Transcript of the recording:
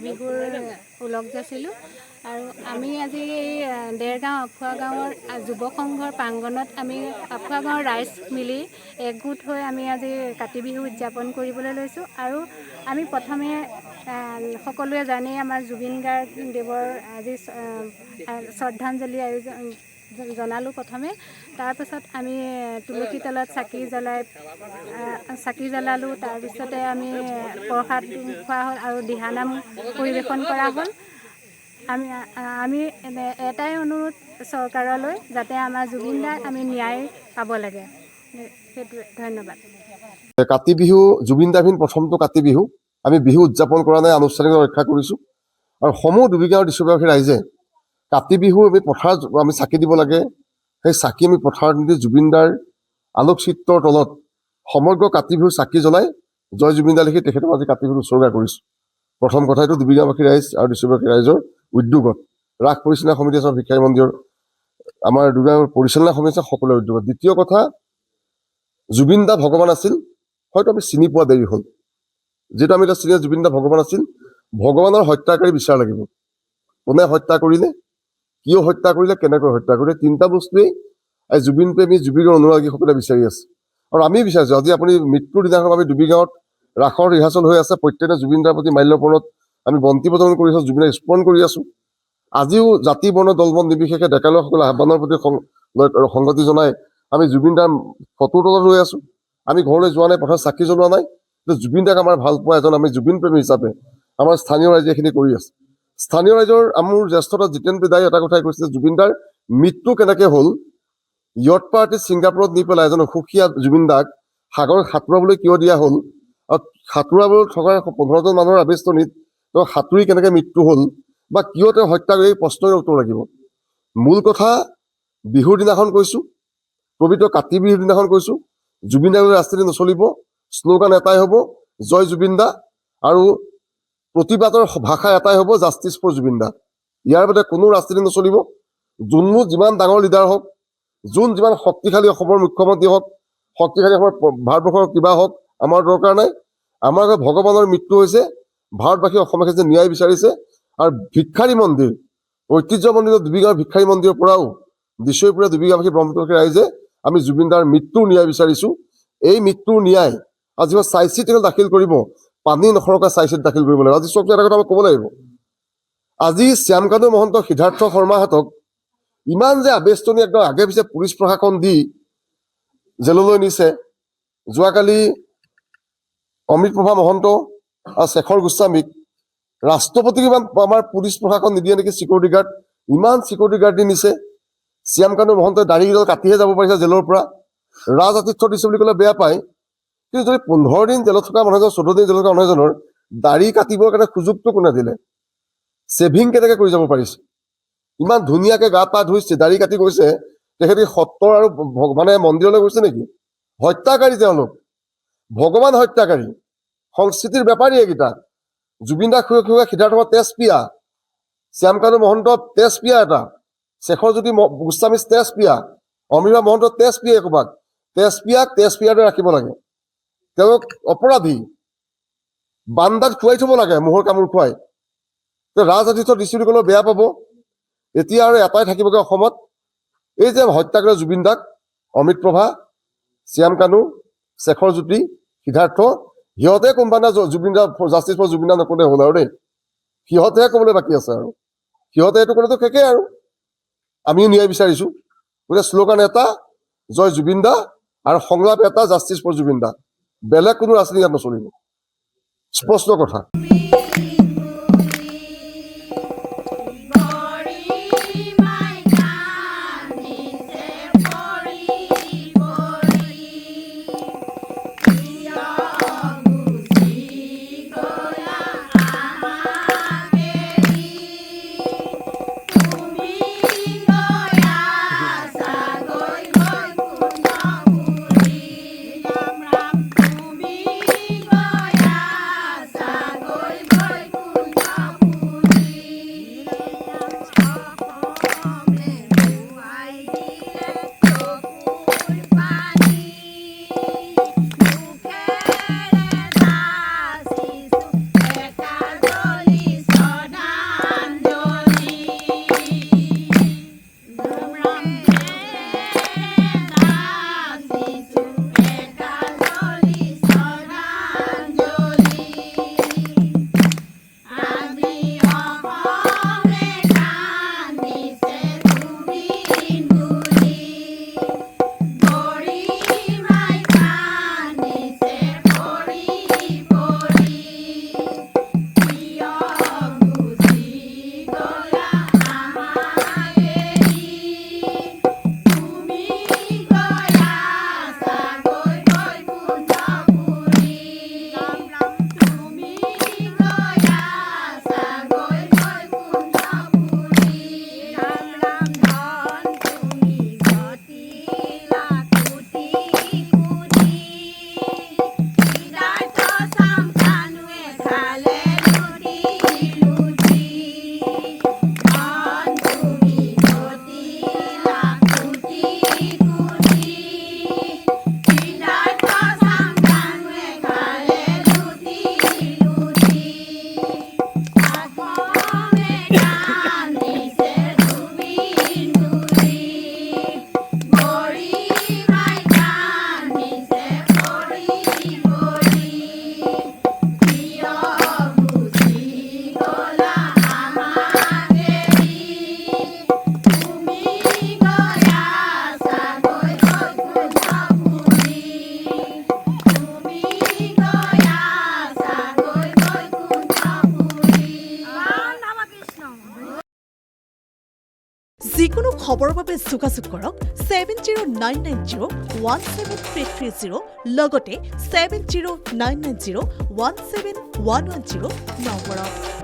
বিহুৰ ওলগ যাচিলোঁ আৰু আমি আজি এই দেৰগাঁও আফুৱা গাঁৱৰ যুৱ সংঘৰ প্ৰাংগণত আমি আফুৱা গাঁৱৰ ৰাইজ মিলি একগোট হৈ আমি আজি কাতি বিহু উদযাপন কৰিবলৈ লৈছোঁ আৰু আমি প্ৰথমে সকলোৱে জানেই আমাৰ জুবিন গাৰ্গদেৱৰ আজি শ্ৰদ্ধাঞ্জলি জনালোঁ প্ৰথমে। তাৰপিছত আমি তুলসী তলত চাকি জ্বলালোঁ। তাৰপিছতে আমি প্ৰসাদ খোৱা হ'ল আৰু দিহানাম পৰিৱেশন কৰা হ'ল। আমি এটাই অনুৰোধ চৰকাৰলৈ, যাতে আমাৰ জুবিন দাক আমি ন্যায় পাব লাগে। সেইটোৱে, ধন্যবাদ। কাতি বিহু জুবিন দাবিহীন প্ৰথমটো কাতি বিহু আমি বিহু উদযাপন কৰা নাই, আনুষ্ঠানিকভাৱে ৰক্ষা কৰিছোঁ। আৰু সমূহ দুবিগাঁৱৰ দৃশ্যবাসী ৰাইজে কাতি বিহু আমি পথাৰত আমি চাকি দিব লাগে। সেই চাকি আমি পথাৰত নিদি জুবিন দাৰ আলোকচিত্ৰৰ তলত সমগ্ৰ কাতি বিহু চাকি জ্বলাই জয় জুবিন দা লিখি তেখেতক আজি কাতি বিহু উৎসৰ্গা কৰিছোঁ। প্ৰথম কথা এইটো দুবিগাঁওবাসী ৰাইজ আৰু দৃশ্যবাসী ৰাইজৰ উদ্যোগত, ৰাস পৰিচালনা সমিতি আছে, ভিক্ষাৰী মন্দিৰৰ আমাৰ দুবিগাঁৱৰ পৰিচালনা সমিতি আছে, সকলোৰে উদ্যোগত। দ্বিতীয় কথা, জুবিন দা ভগৱান আছিল, হয়তো আমি চিনি পোৱা দেৰি হ'ল। যিহেতু আমি এতিয়া চিনি জুবিন দা ভগৱান আছিল, ভগৱানৰ হত্যাকাৰী বিচাৰ লাগিব। কোনে হত্যা কৰিলে, কিয় হত্যা কৰিলে, কেনেকৈ হত্যা কৰিলে, তিনিটা বস্তুৱেই এই জুবিন প্ৰেমী জুবিনৰ অনুৰাগীসকলে বিচাৰি আছে। আৰু আমি বিচাৰিছোঁ আজি আপুনি মৃত্যুৰ দিনাখন আমি দুবিগাঁৱত ৰাসৰ ৰিহাৰ্চল হৈ আছে, প্ৰত্যেকে জুবিন দাৰ প্ৰতি মাল্যপৰণত আমি বন্তি প্ৰদান কৰি আছোঁ, জুবিনক স্মৰণ কৰি আছোঁ। আজিও জাতি বৰ্ণ দল বন নিৰ্বিশেষে ডেকা ল'ৰাসকলে আহ্বানৰ প্ৰতি সংগতি জনাই আমি জুবিন দাৰ ফটোৰ তলত ৰৈ আছোঁ। আমি ঘৰলৈ যোৱা নাই, পথাৰত চাকি জ্বলোৱা নাই, কিন্তু জুবিন দাক আমাৰ ভাল পোৱা এজন আমি জুবিন প্ৰেমী হিচাপে আমাৰ স্থানীয় ৰাইজে এইখিনি কৰি আছে। স্থানীয় ৰাইজৰ মোৰ জ্যেষ্ঠতা জিতেন পিতাই এটা কথাই কৈছে, জুবিন দাৰ মৃত্যু কেনেকৈ হ'ল। য়ট পাৰ্টিত ছিংগাপুৰত নি পেলাই এজন অসুখীয়া জুবিন দাক সাগৰত সাঁতোৰাবলৈ কিয় দিয়া হ'ল, আৰু সাঁতোৰাবলৈ থকা 15জন মানুহৰ আৱেষ্টনীত তেওঁ সাঁতুৰি কেনেকৈ মৃত্যু হ'ল, বা কিয় তেওঁ হত্যা কৰি, প্ৰশ্নৰ উত্তৰ লাগিব। মূল কথা বিহুৰ দিনাখন কৈছোঁ, পবিত্ৰ কাতি বিহুৰ দিনাখন কৈছোঁ, জুবিন দাৰ ৰাজনীতি নচলিব, শ্লোগান এটাই হ'ব, জয় জুবিন দা, আৰু প্ৰতিবাদৰ ভাষা এটাই হ'ব, জাষ্টিছ ফৰ জুবিন দা। ইয়াৰ বাদে কোনো ৰাজনীতি নচলিব। যোনো যিমান ডাঙৰ লিডাৰ হওক, যোন যিমান শক্তিশালী অসমৰ মুখ্যমন্ত্ৰী হওক, শক্তিশালী অসমৰ ভাৰতবৰ্ষৰ কিবা হওক, আমাৰ দৰকাৰ নাই। আমাৰ ভগৱানৰ মৃত্যু হৈছে, ভাৰতবাসী অসমবাসী যে ন্যায় বিচাৰিছে। আৰু ভিক্ষাৰী মন্দিৰ, ঐতিহ্যমণ্ডিত দুবিগাঁৱৰ ভিক্ষাৰী মন্দিৰৰ পৰাও দিছৈপুৰীয়া দুবিগাঁওবাসী ব্ৰহ্মপুত্ৰবাসী ৰাইজে আমি জুবিন দাৰ মৃত্যুৰ ন্যায় বিচাৰিছোঁ। এই মৃত্যুৰ ন্যায় আজি চাৰ্জশ্বিট দাখিল কৰিব, পানী নসৰকাই চাৰ্জশ্বিট দাখিল কৰিব লাগিব। আজি চব এটা কথা মই ক'ব লাগিব, আজি শ্যামকানু মহন্ত, সিদ্ধাৰ্থ শৰ্মাহঁতক ইমান যে আৱেষ্টনী একদম আগে পিছে পুলিচ প্ৰশাসন দি জেললৈ নিছে। যোৱাকালি অমৃতপ্ৰভা মহন্ত আৰু শেখৰ গোস্বামীক ৰাষ্ট্ৰপতিক ইমান আমাৰ পুলিচ প্ৰশাসন নিদিয়ে নেকি, চিকিউৰিটি গাৰ্ড ইমান চিকিউৰিটি গাৰ্ড দি নিছে। শ্যামকানু মহন্তই দাঢ়িকেইডাল কাটিহে যাব পাৰিছে জেলৰ পৰা। ৰাজআতিথ্য দিছে বুলি ক'লে বেয়া পায়, কিন্তু যদি 15 দিন জেলত থকা মানুহ এজন, 14 দিন জেলত থকা মানুহ এজনৰ দাঢ়ি কাটিবৰ কাৰণে সুযোগটো কোনে দিলে, ছেভিং কেনেকৈ কৰি যাব পাৰিছে, ইমান ধুনীয়াকৈ গা পা ধুইছে, দাঢ়ি কাটি গৈছে, তেখেতে সত্ৰ আৰু মানে মন্দিৰলৈ গৈছে নেকি? হত্যাকাৰী তেওঁলোক, ভগৱান হত্যাকাৰী, সংস্কৃতিৰ বেপাৰী এইকেইটা। জুবিন দা খুৱাই সিদ্ধাৰ্থ তেজপিয়া, শ্যামকানু মহন্ত তেজপিয়া এটা, শেখৰ জ্যোতি গোস্বামী তেজপিয়া, অমৃতা মহন্ত তেজপিয়া, ক'ৰবাত তেজপিয়াক তেজপিয়াতে ৰাখিব লাগে। তেওঁক অপৰাধী বান্দাত খুৱাই থব লাগে, মোহৰ কামোৰ খুৱাই। ৰাজআতিথ্য দিছোঁ বুলি ক'লেও বেয়া পাব। এতিয়া আৰু এটাই থাকিবগৈ অসমত, এই যে হত্যা কৰে জুবিন দাক, অমৃতপ্ৰভা, শ্যামকানু, শেখৰ জ্যোতি, সিদ্ধাৰ্থ, সিহঁতে company Zubeen da justice for Zubeen da নক'লে হ'ল আৰু দেই। সিহঁতেহে ক'বলৈ বাকী আছে, আৰু সিহঁতে এইটো ক'লেতো শেষেই আৰু। আমিও ন্যায় বিচাৰিছোঁ। গতিকে শ্লোগান এটা, জয় জুবিন দা, আৰু সংলাপ এটা, জাষ্টিছ ফৰ জুবিন দা। বেলেগ কোনো ৰাজনীতি ইয়াত নচলিব, স্পষ্ট কথা। খবৰৰ বাবে যোগাযোগ কৰক 7099017330 লগতে 7099017110 নম্বৰত।